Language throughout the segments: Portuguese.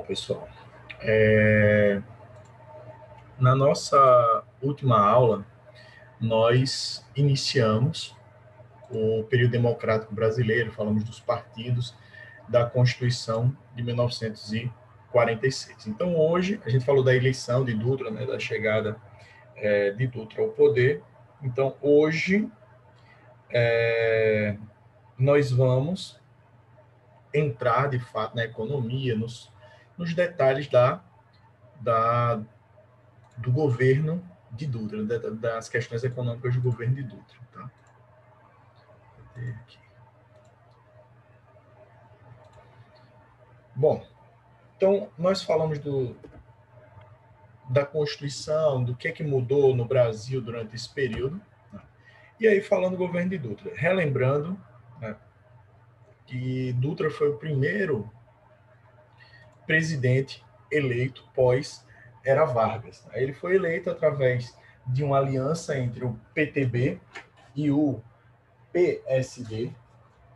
Pessoal, na nossa última aula, nós iniciamos o período democrático brasileiro, falamos dos partidos da Constituição de 1946. Então, hoje, a gente falou da eleição de Dutra, né, da chegada de Dutra ao poder. Então, hoje, nós vamos entrar, de fato, na economia, nos detalhes do governo de Dutra, das questões econômicas do governo de Dutra. Tá? Bom, então nós falamos da Constituição, do que mudou no Brasil durante esse período, né? E aí falando do governo de Dutra, relembrando, né, que Dutra foi o primeiro presidente eleito pós era Vargas. Ele foi eleito através de uma aliança entre o PTB e o PSD,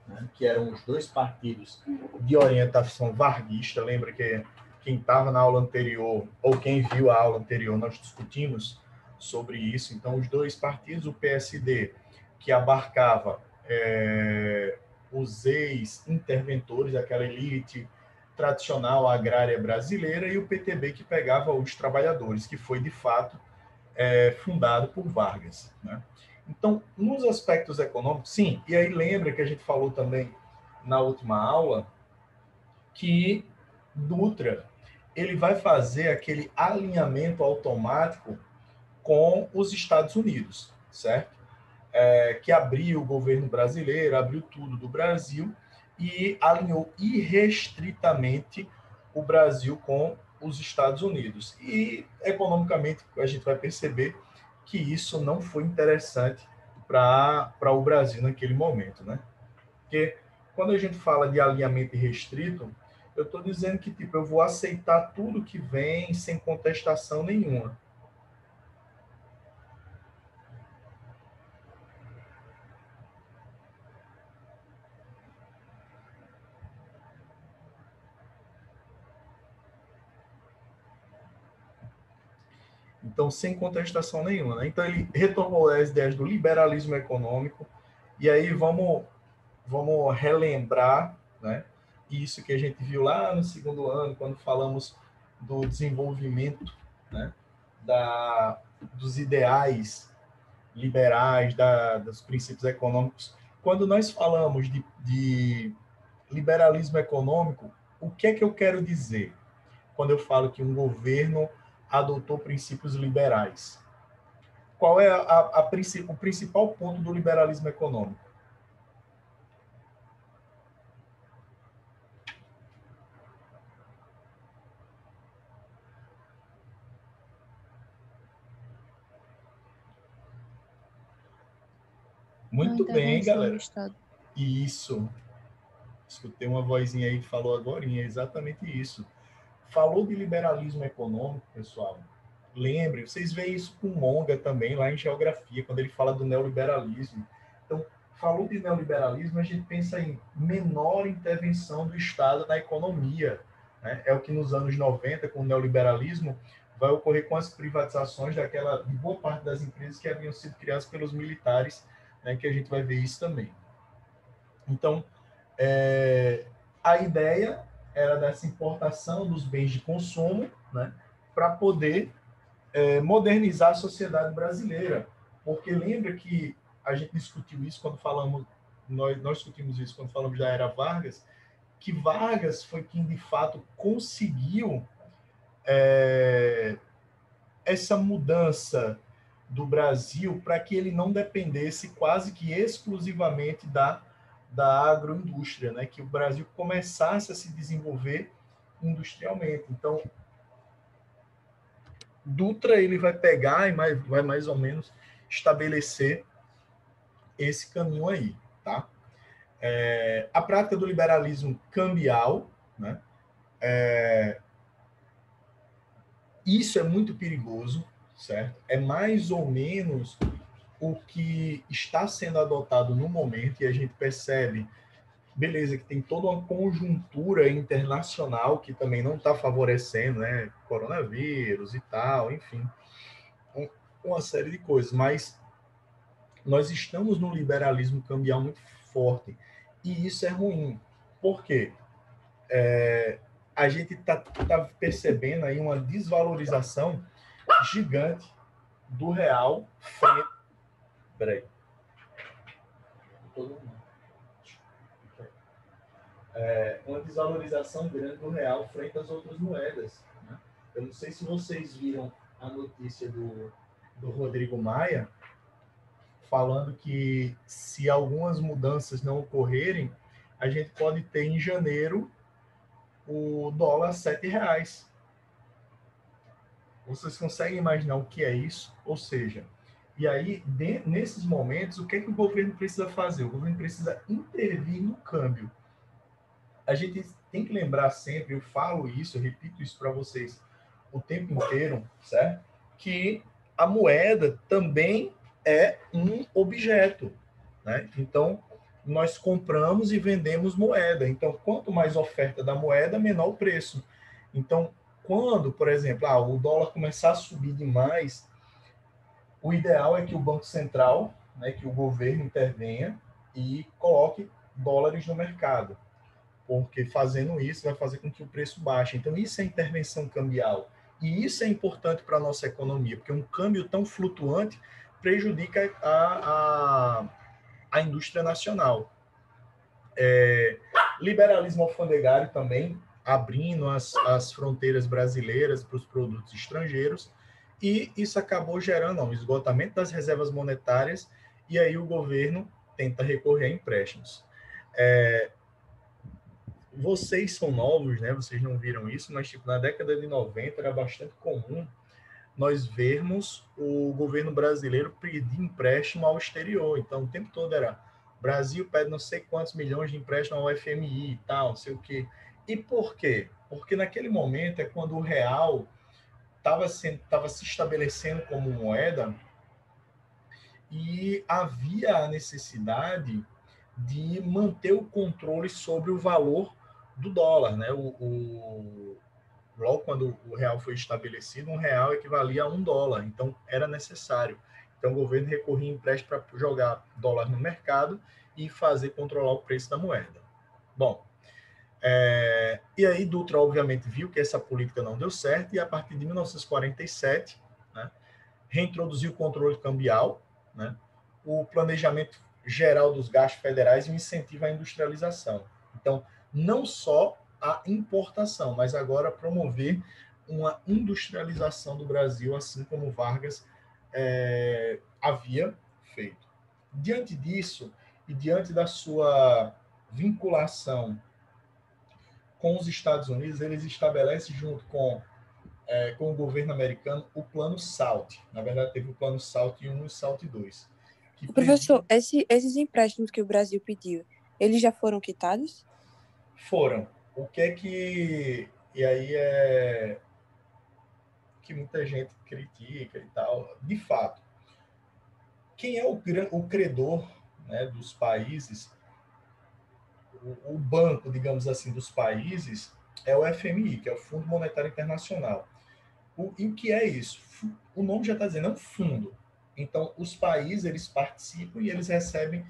né, que eram os dois partidos de orientação varguista. Lembra que quem estava na aula anterior, ou quem viu a aula anterior, nós discutimos sobre isso. Então, os dois partidos, o PSD, que abarcava os ex-interventores, aquela elite tradicional agrária brasileira, e o PTB, que pegava os trabalhadores, que foi, de fato, fundado por Vargas, né? Então, nos aspectos econômicos, sim, e aí lembra que a gente falou também na última aula que Dutra ele vai fazer aquele alinhamento automático com os Estados Unidos, certo? Que abriu o governo brasileiro, abriu tudo do Brasil e alinhou irrestritamente o Brasil com os Estados Unidos. E, economicamente, a gente vai perceber que isso não foi interessante para o Brasil naquele momento, né? Porque quando a gente fala de alinhamento irrestrito, eu estou dizendo que tipo, eu vou aceitar tudo que vem sem contestação nenhuma. Então, sem contestação nenhuma, né? Então, ele retomou as ideias do liberalismo econômico, e aí vamos relembrar, né, isso que a gente viu lá no segundo ano, quando falamos do desenvolvimento, né, dos ideais liberais, dos princípios econômicos. Quando nós falamos de liberalismo econômico, o que é que eu quero dizer quando eu falo que um governo adotou princípios liberais? Qual é o principal ponto do liberalismo econômico? Não Muito bem, intervenção do galera. Estado. Isso. Escutei uma vozinha aí que falou agora, é exatamente isso. Falou de liberalismo econômico, pessoal. Lembre, vocês veem isso com Monga também, lá em Geografia, quando ele fala do neoliberalismo. Então, falou de neoliberalismo, a gente pensa em menor intervenção do Estado na economia, né? É o que nos anos 90, com o neoliberalismo, vai ocorrer com as privatizações de boa parte das empresas que haviam sido criadas pelos militares, né, que a gente vai ver isso também. Então, a ideia era dessa importação dos bens de consumo, né, para poder modernizar a sociedade brasileira. Porque lembra que a gente discutiu isso quando falamos, nós discutimos isso quando falamos da era Vargas, que Vargas foi quem de fato conseguiu essa mudança do Brasil para que ele não dependesse quase que exclusivamente da agroindústria, né? Que o Brasil começasse a se desenvolver industrialmente. Então, Dutra ele vai pegar e vai mais ou menos estabelecer esse caminho aí, tá? A prática do liberalismo cambial, né? Isso é muito perigoso, certo? É mais ou menos o que está sendo adotado no momento, e a gente percebe beleza, que tem toda uma conjuntura internacional que também não está favorecendo, né? Coronavírus e tal, enfim, uma série de coisas, mas nós estamos num liberalismo cambial muito forte e isso é ruim. Por quê? A gente tá percebendo aí uma desvalorização gigante do real frente. Peraí. Uma desvalorização grande do real frente às outras moedas. Né? Eu não sei se vocês viram a notícia do Rodrigo Maia falando que se algumas mudanças não ocorrerem, a gente pode ter em janeiro o dólar a R$ 7. Vocês conseguem imaginar o que é isso? Ou seja, e aí, nesses momentos, o que é que o governo precisa fazer? O governo precisa intervir no câmbio. A gente tem que lembrar sempre, eu falo isso, eu repito isso para vocês o tempo inteiro, certo? Que a moeda também é um objeto, né? Então, nós compramos e vendemos moeda. Então, quanto mais oferta da moeda, menor o preço. Então, quando, por exemplo, o dólar começar a subir demais, o ideal é que o Banco Central, né, que o governo intervenha e coloque dólares no mercado, porque fazendo isso vai fazer com que o preço baixe. Então, isso é intervenção cambial. E isso é importante para a nossa economia, porque um câmbio tão flutuante prejudica a indústria nacional. Liberalismo alfandegário também, abrindo as fronteiras brasileiras para os produtos estrangeiros, e isso acabou gerando um esgotamento das reservas monetárias, e aí o governo tenta recorrer a empréstimos. Vocês são novos, né? Vocês não viram isso, mas tipo, na década de 90 era bastante comum nós vermos o governo brasileiro pedir empréstimo ao exterior. Então, o tempo todo era Brasil pede não sei quantos milhões de empréstimo ao FMI e tal, não sei o quê. E por quê? Porque naquele momento é quando o real estava se estabelecendo como moeda e havia a necessidade de manter o controle sobre o valor do dólar, né? Logo quando o real foi estabelecido, um real equivalia a $1, então era necessário. Então o governo recorria a empréstimo para jogar dólar no mercado e fazer controlar o preço da moeda. Bom, e aí Dutra obviamente viu que essa política não deu certo e a partir de 1947, né, reintroduziu o controle cambial, né, o planejamento geral dos gastos federais e o incentivo à industrialização. Então, não só a importação, mas agora promover uma industrialização do Brasil, assim como Vargas havia feito. Diante disso, e diante da sua vinculação com os Estados Unidos, eles estabelecem, junto com o governo americano, o Plano SALT. Na verdade, teve o Plano SALT 1 e o SALT 2, que O professor, esses empréstimos que o Brasil pediu, eles já foram quitados? foram. O que é que... E aí é que muita gente critica e tal. De fato, quem é o credor, né, dos países, o banco, digamos assim, dos países, é o FMI, que é o Fundo Monetário Internacional. E o que é isso? O nome já está dizendo, é um fundo. Então, os países, eles participam e eles recebem,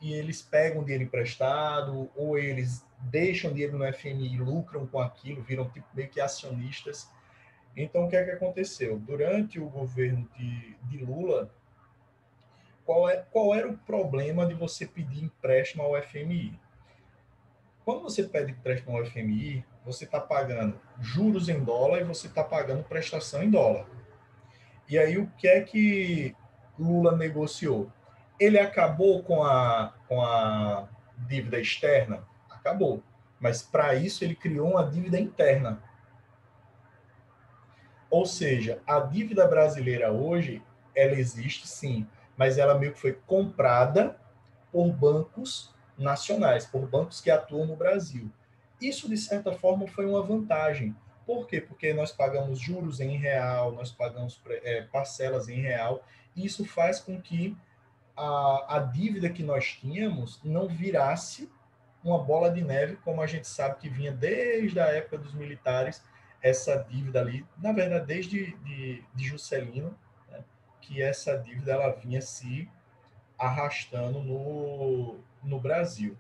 e eles pegam dinheiro emprestado, ou eles deixam dinheiro no FMI e lucram com aquilo, viram tipo, meio que acionistas. Então, o que é que aconteceu? Durante o governo de Lula, qual era o problema de você pedir empréstimo ao FMI? Quando você pede empréstimo ao FMI, você está pagando juros em dólar e você está pagando prestação em dólar. E aí, o que é que Lula negociou? Ele acabou com a dívida externa? Acabou. Mas, para isso, ele criou uma dívida interna. Ou seja, a dívida brasileira hoje, ela existe sim, mas ela meio que foi comprada por bancos nacionais, por bancos que atuam no Brasil. Isso, de certa forma, foi uma vantagem. Por quê? Porque nós pagamos juros em real, nós pagamos parcelas em real, e isso faz com que a dívida que nós tínhamos não virasse uma bola de neve, como a gente sabe que vinha desde a época dos militares, essa dívida ali, na verdade, desde de Juscelino, né, que essa dívida ela vinha se arrastando no Brasil.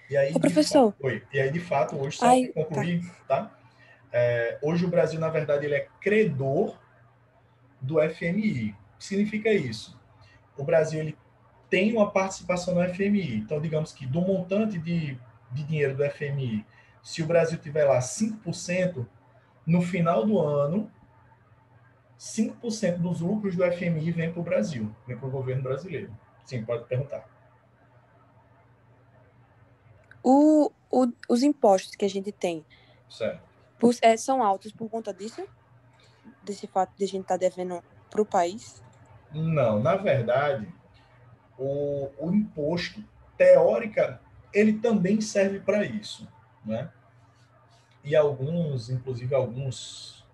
E Ô, aí, professor, de fato, hoje, só para aí, tá. concluir, tá? Hoje o Brasil, na verdade, ele é credor do FMI. O que significa isso? O Brasil ele tem uma participação no FMI. Então, digamos que do montante de dinheiro do FMI, se o Brasil tiver lá 5%, no final do ano, 5% dos lucros do FMI vem para o Brasil, vem para o governo brasileiro. Sim, pode perguntar. Os impostos que a gente tem Certo. são altos por conta disso? Desse fato de a gente estar devendo para o país? Não, na verdade, o imposto, teórica, ele também serve para isso, né? E alguns, inclusive alguns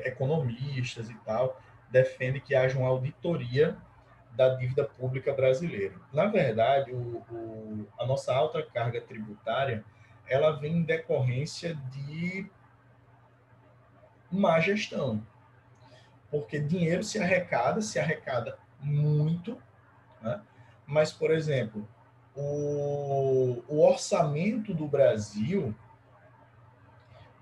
economistas e tal, defendem que haja uma auditoria da dívida pública brasileira. Na verdade, a nossa alta carga tributária, ela vem em decorrência de má gestão, porque dinheiro se arrecada muito, né? Mas, por exemplo, o orçamento do Brasil,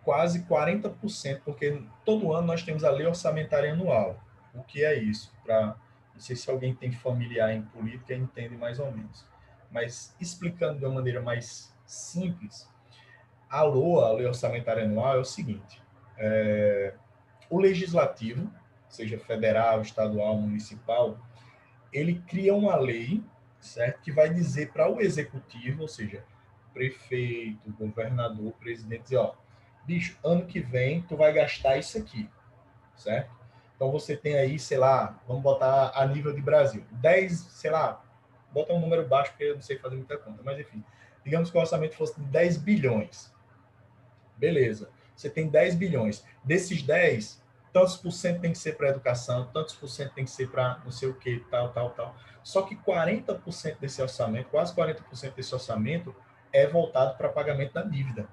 quase 40%, porque todo ano nós temos a lei orçamentária anual. O que é isso? Não sei se alguém tem familiar em política entende mais ou menos. Mas explicando de uma maneira mais simples, a LOA, a lei orçamentária anual, é o seguinte: o legislativo, seja federal, estadual, municipal, ele cria uma lei, certo, que vai dizer para o executivo, ou seja, prefeito, governador, presidente, dizer, ó, bicho, ano que vem tu vai gastar isso aqui, certo? Então você tem aí, sei lá, vamos botar a nível de Brasil, 10, sei lá, bota um número baixo porque eu não sei fazer muita conta, mas enfim, digamos que o orçamento fosse de 10 bilhões. Beleza. Você tem 10 bilhões. Desses 10, tantos por cento tem que ser para educação, tantos por cento tem que ser para não sei o que, tal, tal, tal. Só que 40% desse orçamento, quase 40% desse orçamento, é voltado para pagamento da dívida.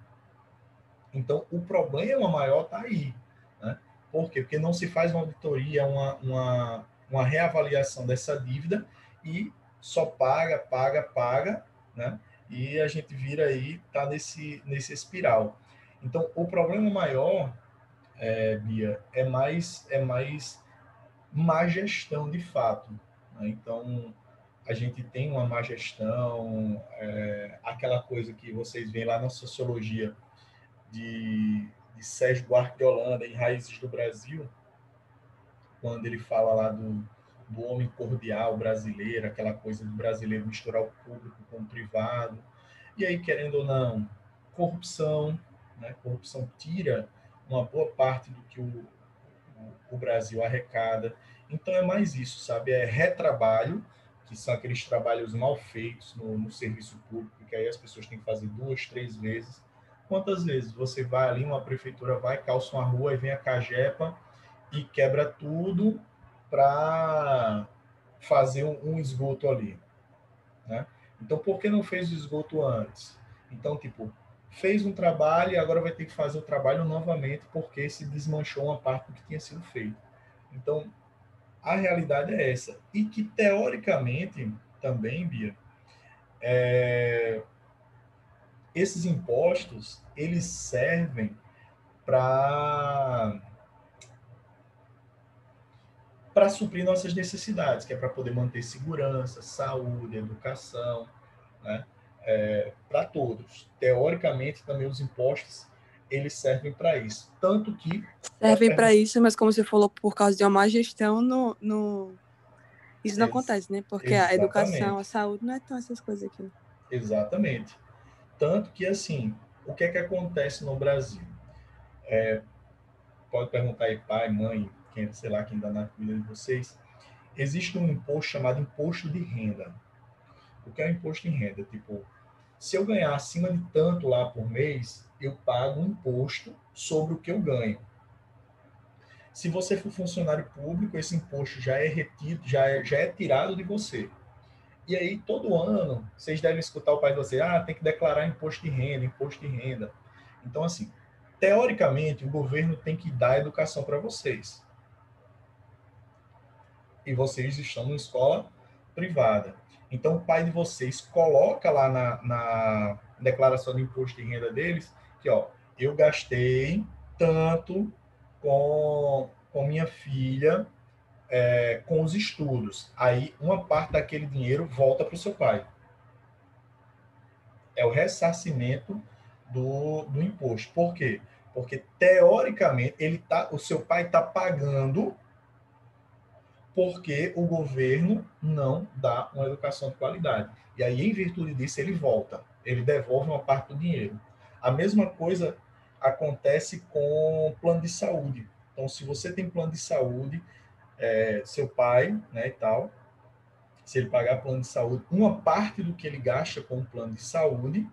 Então, o problema maior está aí. Né? Por quê? Porque não se faz uma auditoria, uma reavaliação dessa dívida e só paga, né? E a gente vira aí, está nesse espiral. Então, o problema maior, Bia, é mais má gestão de fato. Né? Então, a gente tem uma má gestão, aquela coisa que vocês veem lá na sociologia de Sérgio Buarque de Holanda, em Raízes do Brasil, quando ele fala lá do homem cordial brasileiro, aquela coisa do brasileiro misturar o público com o privado. E aí, querendo ou não, corrupção, né? Corrupção tira uma boa parte do que o Brasil arrecada. Então é mais isso, sabe? É retrabalho, que são aqueles trabalhos mal feitos no serviço público, que aí as pessoas têm que fazer 2, 3 vezes. Quantas vezes você vai ali, uma prefeitura vai, calça uma rua e vem a Cagepa e quebra tudo para fazer um esgoto ali, né? Então, por que não fez o esgoto antes? Então, tipo, fez um trabalho e agora vai ter que fazer o trabalho novamente porque se desmanchou uma parte do que tinha sido feito. Então, a realidade é essa. E que, teoricamente, também, Bia, esses impostos, eles servem para suprir nossas necessidades, que é para poder manter segurança, saúde, educação, né? Para todos. Teoricamente, também os impostos eles servem para isso. Tanto que. Servem para isso, mas como você falou, por causa de uma má gestão, isso não Ex acontece, né? Porque a educação, a exatamente. saúde não é tão essas coisas aqui. Né? Exatamente. Tanto que, assim, o que é que acontece no Brasil? Pode perguntar aí, pai, mãe, quem, sei lá, quem dá na vida de vocês. Existe um imposto chamado imposto de renda. O que é o imposto de renda? Tipo, se eu ganhar acima de tanto lá por mês, eu pago um imposto sobre o que eu ganho. Se você for funcionário público, esse imposto já é retido, já é tirado de você. E aí, todo ano, vocês devem escutar o pai de vocês, tem que declarar imposto de renda, imposto de renda. Então, assim, teoricamente, o governo tem que dar educação para vocês. E vocês estão numa escola privada. Então, o pai de vocês coloca lá na declaração de imposto de renda deles que, ó, eu gastei tanto com minha filha, com os estudos. Aí, uma parte daquele dinheiro volta para o seu pai. É o ressarcimento do imposto. Por quê? Porque, teoricamente, o seu pai está pagando porque o governo não dá uma educação de qualidade. E aí, em virtude disso, ele volta, ele devolve uma parte do dinheiro. A mesma coisa acontece com plano de saúde. Então, se você tem plano de saúde, seu pai, né, e tal, se ele pagar plano de saúde, uma parte do que ele gasta com o plano de saúde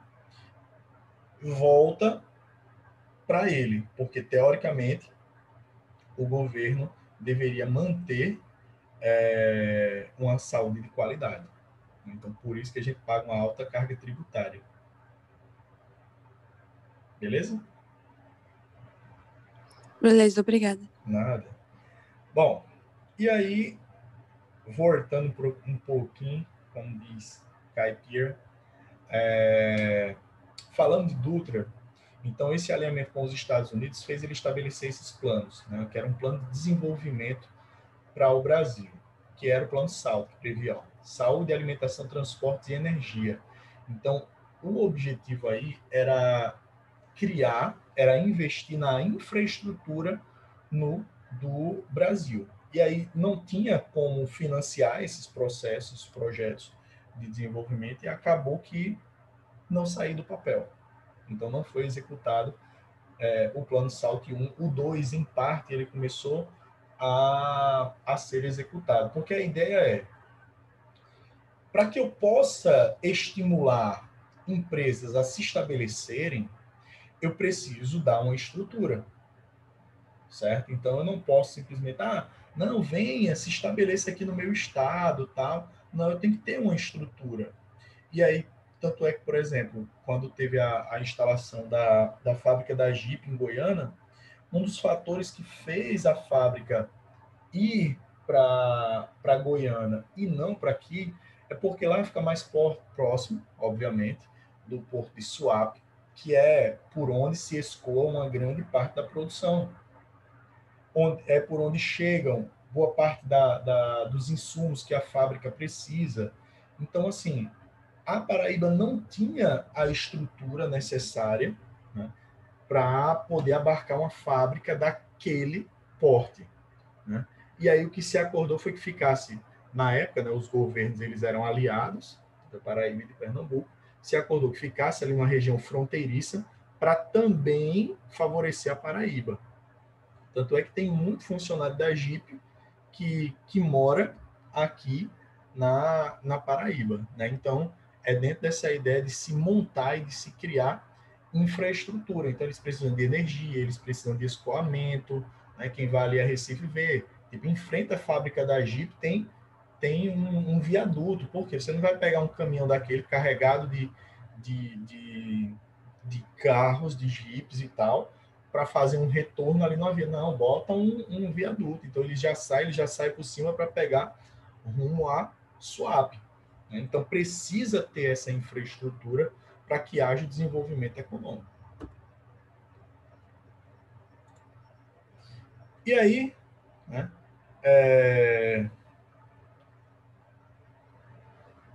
volta para ele, porque teoricamente o governo deveria manter uma saúde de qualidade. Então, por isso que a gente paga uma alta carga tributária. Beleza? Beleza, obrigada. Nada. Bom, e aí, voltando um pouquinho, como diz Caipira, falando de Dutra, então esse alinhamento com os Estados Unidos fez ele estabelecer esses planos, né, que era um plano de desenvolvimento para o Brasil, que era o plano SALT, que previa saúde, alimentação, transportes e energia. Então, o objetivo aí era investir na infraestrutura do Brasil. E aí não tinha como financiar esses processos, projetos de desenvolvimento, e acabou que não saiu do papel. Então não foi executado o plano SALT 1. O 2, em parte, ele começou a ser executado. Porque a ideia para que eu possa estimular empresas a se estabelecerem, eu preciso dar uma estrutura, certo? Então eu não posso simplesmente, não, venha, se estabeleça aqui no meu estado, tal. Não, eu tenho que ter uma estrutura. E aí, tanto é que, por exemplo, quando teve a instalação da fábrica da Jeep em Goiânia, um dos fatores que fez a fábrica ir para Goiânia e não para aqui é porque lá fica mais próximo, obviamente, do Porto de Suape, que é por onde se escoa uma grande parte da produção, é por onde chegam boa parte dos insumos que a fábrica precisa. Então, assim, a Paraíba não tinha a estrutura necessária, né, para poder abarcar uma fábrica daquele porte, né? E aí o que se acordou foi que ficasse, na época, né, os governos eles eram aliados, da Paraíba e de Pernambuco, se acordou que ficasse ali uma região fronteiriça para também favorecer a Paraíba. Tanto é que tem muito funcionário da Jeep que mora aqui na Paraíba, né? Então, é dentro dessa ideia de se montar e de se criar infraestrutura. Então, eles precisam de energia, eles precisam de escoamento, né? Quem vai ali a Recife vê, tipo, em frente à fábrica da Jeep tem um viaduto, porque você não vai pegar um caminhão daquele carregado de, de, de carros, de Jeeps e tal, para fazer um retorno ali no avião. Não, bota um viaduto. Então ele já sai por cima para pegar rumo a Suape. Né? Então precisa ter essa infraestrutura para que haja desenvolvimento econômico. E aí, né,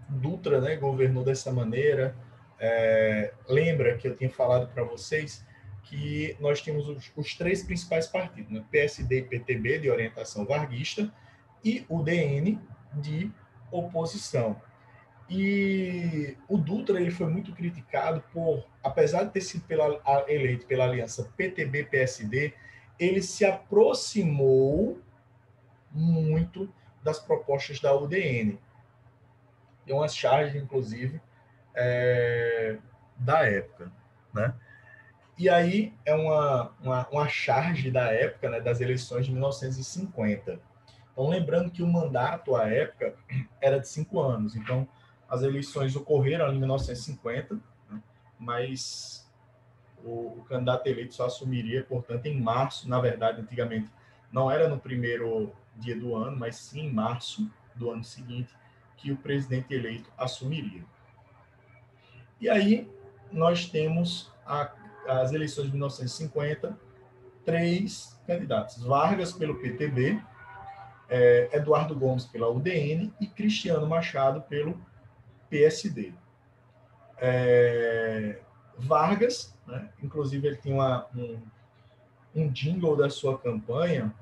Dutra, né, governou dessa maneira. Lembra que eu tinha falado para vocês que nós tínhamos os três principais partidos, né? PSD e PTB, de orientação varguista, e o DN, de oposição. E o Dutra ele foi muito criticado apesar de ter sido eleito pela aliança PTB-PSD, ele se aproximou muito das propostas da UDN. Tem umas charges, inclusive, da época, né? E aí é uma charge da época, né, das eleições de 1950. Então, lembrando que o mandato, à época, era de 5 anos. Então, As eleições ocorreram ali em 1950, né? Mas o candidato eleito só assumiria, portanto, em março. Na verdade, antigamente, não era no primeiro dia do ano, mas sim em março do ano seguinte, que o presidente eleito assumiria. E aí, nós temos as eleições de 1950, três candidatos: Vargas pelo PTB, Eduardo Gomes pela UDN e Cristiano Machado pelo PSD. Vargas, né, inclusive ele tinha um jingle da sua campanha.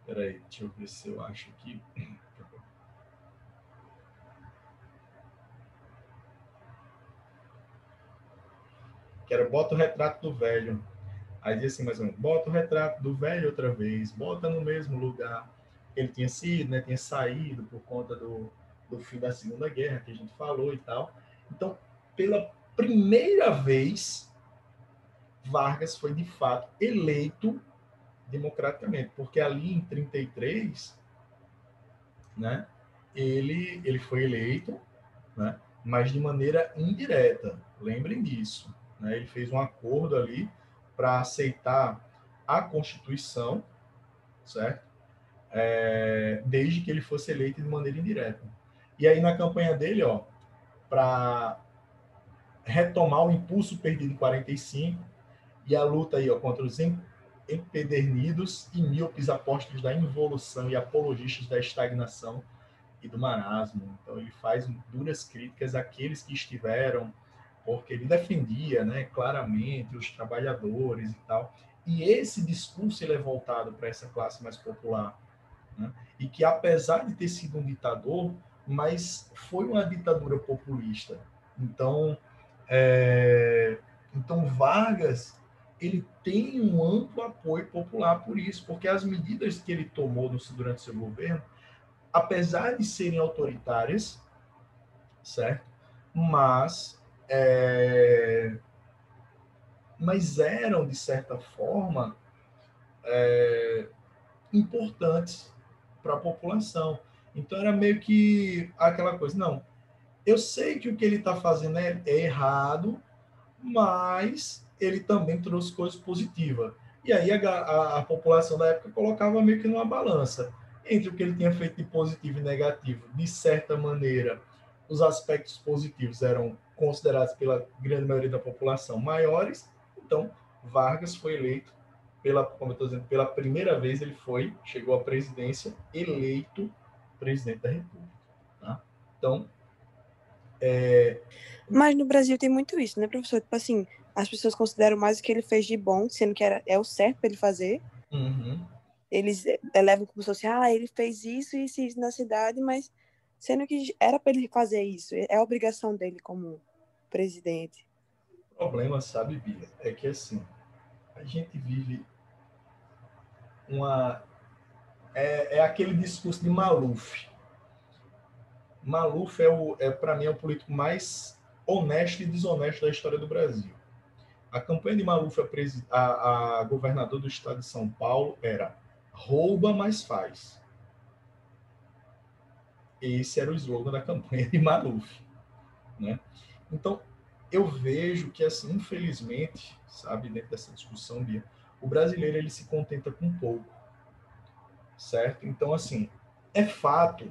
Peraí, deixa eu ver se eu acho aqui. Que era Bota o Retrato do Velho. Aí dizia assim, mais ou menos, bota o retrato do velho outra vez, bota no mesmo lugar. Ele tinha sido, né, tinha saído por conta do fim da Segunda Guerra, que a gente falou e tal. Então, pela primeira vez, Vargas foi, de fato, eleito democraticamente, porque ali em 33, né, ele foi eleito, né, mas de maneira indireta. Lembrem disso. Né? Ele fez um acordo ali para aceitar a Constituição, certo? Desde que ele fosse eleito de maneira indireta. E aí na campanha dele, ó, para retomar o impulso perdido em 45 e a luta aí, ó, contra os empedernidos e míopes apóstolos da involução e apologistas da estagnação e do marasmo. Então ele faz duras críticas àqueles que estiveram, porque ele defendia, né, claramente os trabalhadores e tal. E esse discurso ele é voltado para essa classe mais popular, né? E que apesar de ter sido um ditador, mas foi uma ditadura populista. Então, então Vargas ele tem um amplo apoio popular por isso, porque as medidas que ele tomou durante seu governo, apesar de serem autoritárias, certo? Mas eram, de certa forma, importantes para a população. Então era meio que aquela coisa, não, eu sei que o que ele está fazendo é errado, mas ele também trouxe coisas positivas. E aí a população da época colocava meio que numa balança entre o que ele tinha feito de positivo e negativo. De certa maneira, os aspectos positivos eram considerados pela grande maioria da população maiores. Então, Vargas foi eleito como eu estou dizendo, pela primeira vez ele chegou à presidência eleito presidente da República. Tá? Então, Mas no Brasil tem muito isso, né, professor? Tipo assim, as pessoas consideram mais o que ele fez de bom, sendo que é o certo para ele fazer. uhum. Eles levam como se fosse, ele fez isso e isso na cidade, mas sendo que era para ele fazer isso. É a obrigação dele como presidente. O problema, sabe, Bia, é que assim, a gente vive uma. É aquele discurso de Maluf. Maluf para mim, é o político mais honesto e desonesto da história do Brasil. A campanha de Maluf a governador do estado de São Paulo era rouba, mas faz. Esse era o slogan da campanha de Maluf. Né? Então, eu vejo que, assim, infelizmente, sabe, dentro dessa discussão, Bia, o brasileiro ele se contenta com pouco, certo? Então, assim, é fato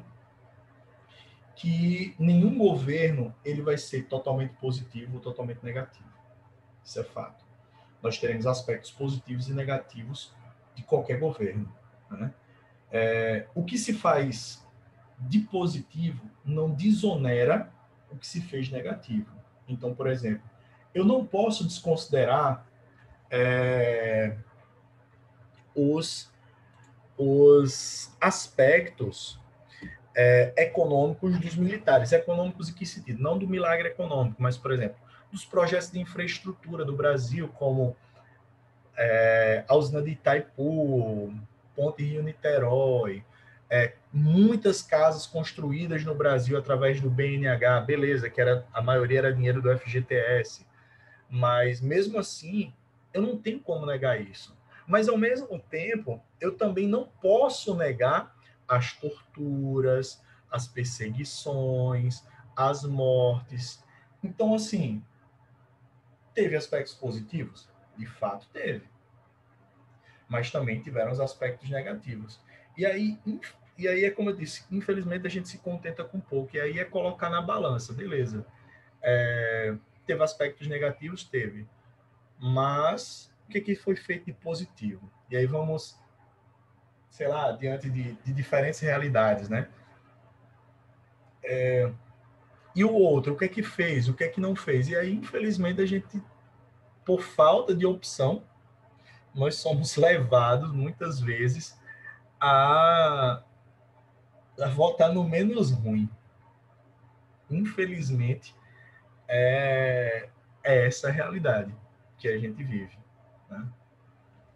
que nenhum governo ele vai ser totalmente positivo ou totalmente negativo. Isso é fato. Nós teremos aspectos positivos e negativos de qualquer governo. Né? O que se faz de positivo não desonera o que se fez negativo. Então, por exemplo, eu não posso desconsiderar os aspectos econômicos dos militares. Econômicos em que sentido? Não do milagre econômico, mas, por exemplo, dos projetos de infraestrutura do Brasil, como a usina de Itaipu, Ponte Rio-Niterói, muitas casas construídas no Brasil através do BNH, beleza, que a maioria era dinheiro do FGTS, mas mesmo assim, eu não tenho como negar isso. Mas, ao mesmo tempo, eu também não posso negar as torturas, as perseguições, as mortes. Então, assim, teve aspectos positivos? De fato, teve. Mas também tiveram os aspectos negativos. E aí é como eu disse, infelizmente a gente se contenta com pouco. E aí é colocar na balança, beleza. Teve aspectos negativos? Teve. Mas o que foi feito de positivo? E aí vamos, sei lá, diante de diferentes realidades, né? E o outro, o que fez? O que não fez? E aí, infelizmente, a gente, por falta de opção, nós somos levados, muitas vezes, a votar no menos ruim. Infelizmente, é essa a realidade que a gente vive. Né?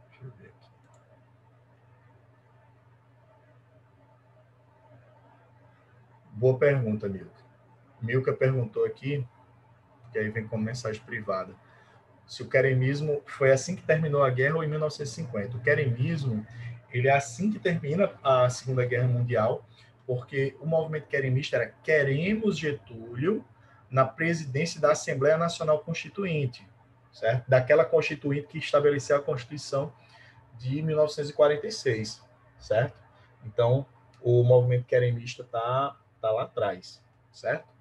Deixa eu ver aqui. Boa pergunta, Milka. Milka perguntou aqui, que aí vem como mensagem privada, se o queremismo foi assim que terminou a guerra ou em 1950. O queremismo, ele é assim que termina a Segunda Guerra Mundial, porque o movimento queremista era queremos Getúlio na presidência da Assembleia Nacional Constituinte, certo? Daquela constituinte que estabeleceu a Constituição de 1946, certo? Então, o movimento queremista tá lá atrás, certo?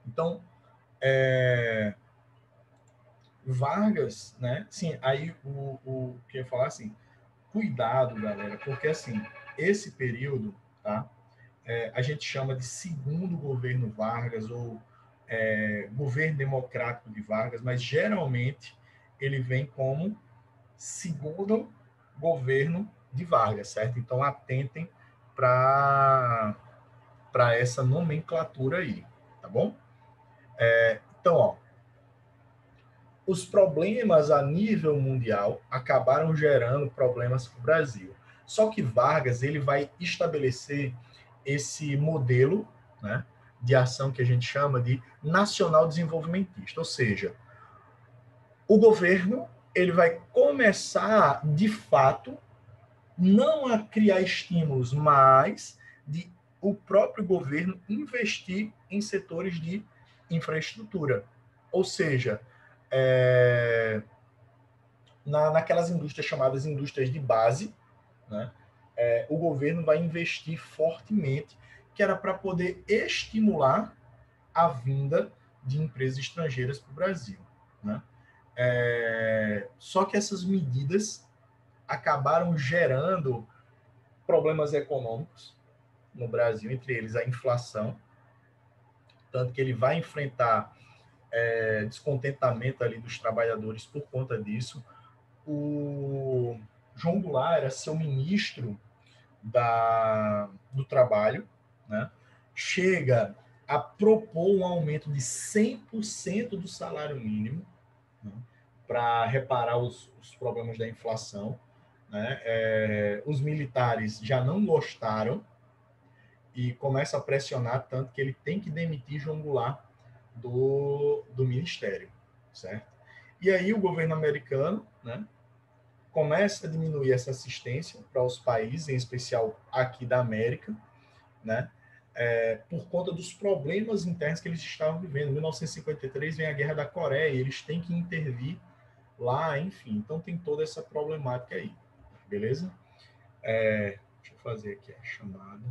Então, Vargas, né? Sim, aí o que eu ia falar assim, cuidado, galera, porque assim, esse período, tá? A gente chama de segundo governo Vargas ou governo democrático de Vargas, mas geralmente ele vem como segundo governo de Vargas, certo? Então atentem para essa nomenclatura aí, tá bom? Então, ó, os problemas a nível mundial acabaram gerando problemas para o Brasil. Só que Vargas ele vai estabelecer esse modelo, né, de ação que a gente chama de nacional desenvolvimentista, ou seja, o governo ele vai começar de fato não a criar estímulos, mas de o próprio governo investir em setores de infraestrutura, ou seja, naquelas indústrias chamadas indústrias de base, né? O governo vai investir fortemente, que era para poder estimular a vinda de empresas estrangeiras para o Brasil. Né? Só que essas medidas acabaram gerando problemas econômicos no Brasil, entre eles a inflação, tanto que ele vai enfrentar descontentamento ali dos trabalhadores por conta disso. O João Goulart era seu ministro do trabalho, né? Chega a propor um aumento de 100% do salário mínimo, né? Para reparar os problemas da inflação. Né? Os militares já não gostaram e começam a pressionar tanto que ele tem que demitir João Goulart do ministério, certo? E aí o governo americano, né, começa a diminuir essa assistência para os países, em especial aqui da América, né, por conta dos problemas internos que eles estavam vivendo. Em 1953 vem a Guerra da Coreia, e eles têm que intervir lá, enfim. Então tem toda essa problemática aí, beleza? Deixa eu fazer aqui a chamada.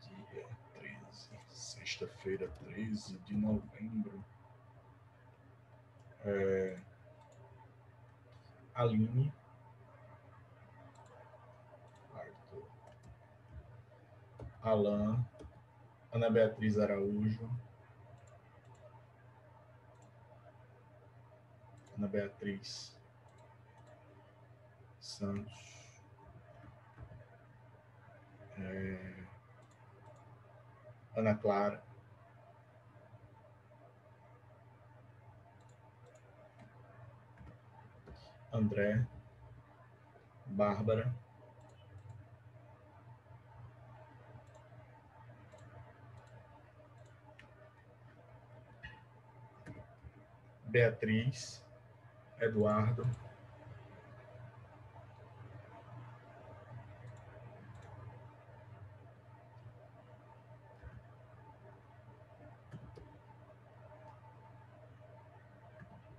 Dia 13, sexta-feira, 13 de novembro. Aline, Arthur, Alan, Ana Beatriz Araújo, Ana Beatriz Santos, Ana Clara, André, Bárbara, Beatriz, Eduardo,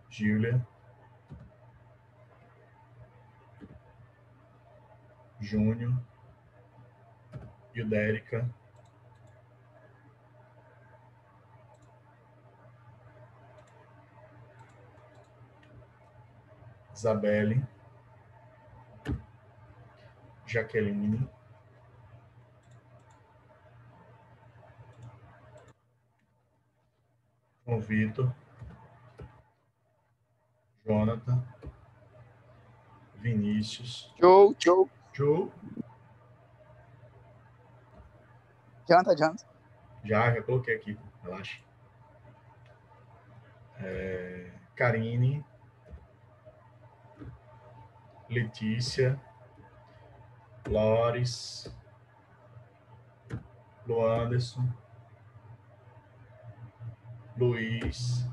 Júlia, Júnior, Ildérica, Isabelle, Jaqueline, João Vitor, Jonathan, Vinícius, Joe. Joe, Janta. já coloquei aqui, relaxa. Karine, Letícia, Lores, Luanderson, Luiz,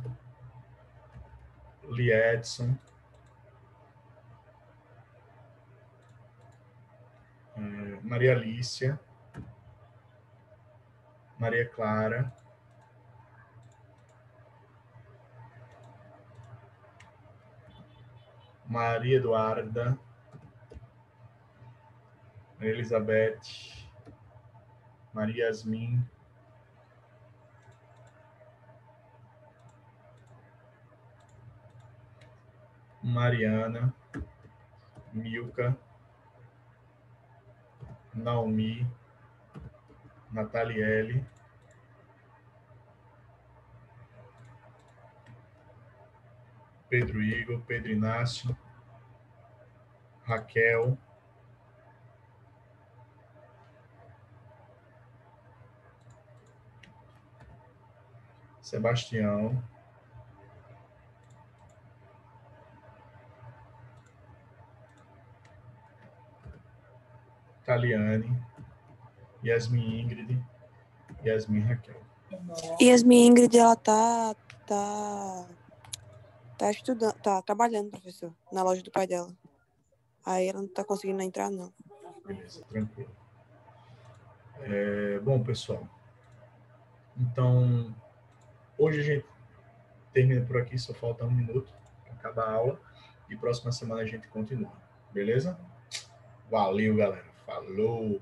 Liedson, Maria Alicia, Maria Clara, Maria Eduarda, Maria Elizabeth, Maria Yasmin, Mariana, Milka, Naomi, Nataliele, Pedro Igor, Pedro Inácio, Raquel, Sebastião, Taliane, Yasmin Ingrid, Yasmin Raquel. Yasmin Ingrid, ela tá estudando, tá trabalhando, professor, na loja do pai dela. Aí ela não tá conseguindo entrar, não. Beleza, tranquilo. Bom, pessoal, então, hoje a gente termina por aqui, só falta 1 minuto para acabar a aula, e próxima semana a gente continua, beleza? Valeu, galera. Falou!